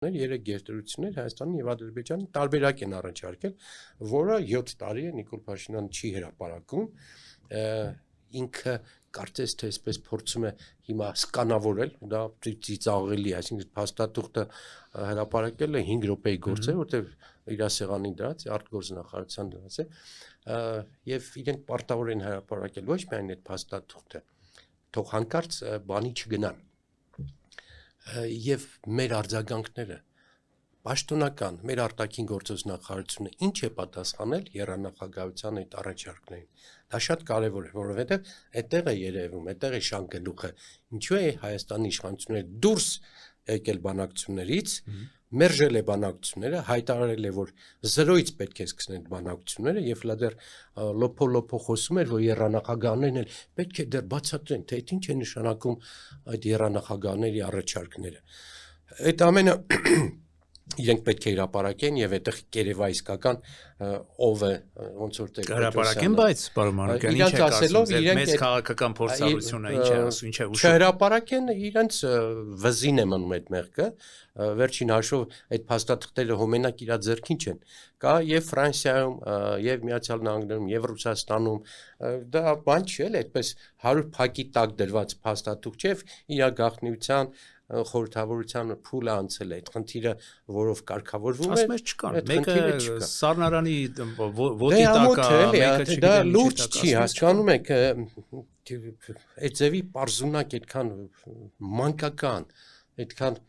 երեք գերտերություններ Հայաստանի եւ Ադրբեջանի տարբերակ են առաջարկել, որը 7 տարի է Նիկոլ Փաշինյանը չի հրապարակում, ինքը կարծես թե այսպես փորձում է հիմա սկանավորել, դա ծիծաղելի է, այսինքն փաստաթուղթը հրապարակել է 5 րոպեի գործ է, որտեղ իր սեղանին դրած է, արտգործնախարարության դրած է, եւ իրենք պարտավոր են հրապարակել ոչ միայն այդ փաստաթուղթը, թող հանկարծ բանի չգնան։ Եվ մեր արձագանքները պաշտոնական մեր արտաքին գործոս նախարարությունը ինչ է պատասխանել եռանախագահության այդ առաջարկներին, դա շատ կարևոր է, որովհետև այդտեղ է երևում, այդտեղ է շանգլուխը, ինչու է Հայաստանի իշխանությունները դուրս եկել բանակցություններից, մերժել է բանակցությունները, հայտարարել է, որ զրոյից պետք է սկսեն բանակցությունները եւ լադեր լոփո խոսում էր, որ եռանախագահներն էլ պետք է դեռ բացատրեն, թե ինչ է նշանակում այդ եռանախագահների առաջարկները։ Այդ ամենը իրենք պետք է հրապարակեն եւ այդտեղ կերևա իսկական ով է ոնց որ հրապարակեն, բայց պարոն Մանուկյան ինչ է ասում, մեծ քաղաքական փորձառությունը ինչ է ասում, ինչ է ուշում։ Չհրապարակեն, իրենց վզին է մնում այդ մեղքը, վերջին հաշվով այդ փաստաթղթերը հոմենակ իրա ձեռքին չեն։ Կա եւ Ֆրանսիայում, եւ Միացյալ Նահանգներում, եւ Ռուսաստանում, դա բան չի էլ այդպես 100 փակի տակ դրված փաստաթուղթ չէ, իր գաղտնիության խորհրդավորության փուլը անցել է, այդ խնդիրը, որով կարգավորվում է, ասում ես չկան, մեկը սառնարանի ոտի տակա, մեկը չգիտեմ, դա լուրջ չի, հասկանում եք, այդ ձևի պարզունակ այդքան մանկական, այդքան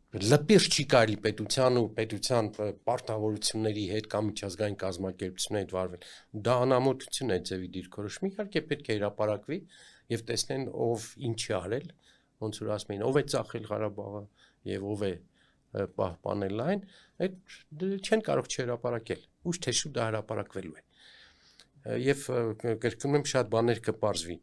լպիր չի կարելի պետության ու պետության պարտավորությունների հետ կամ միջազգային կազմակերպությունների հետ վարվել, դա անամոթություն է այդ ձևի դիրքորոշումը, իհարկե պետք է հրապարակվի եւ տեսնեն ով ինչ է արել, ոնց որ ասում են, ով է ծախել Ղարաբաղը եւ ով է պահպանել այն, այդ չեն կարող չհրապարակել, ուշ թե շուտ դա հրապարակվելու է։ Եվ կրկնում եմ, շատ բաներ կպարզվի,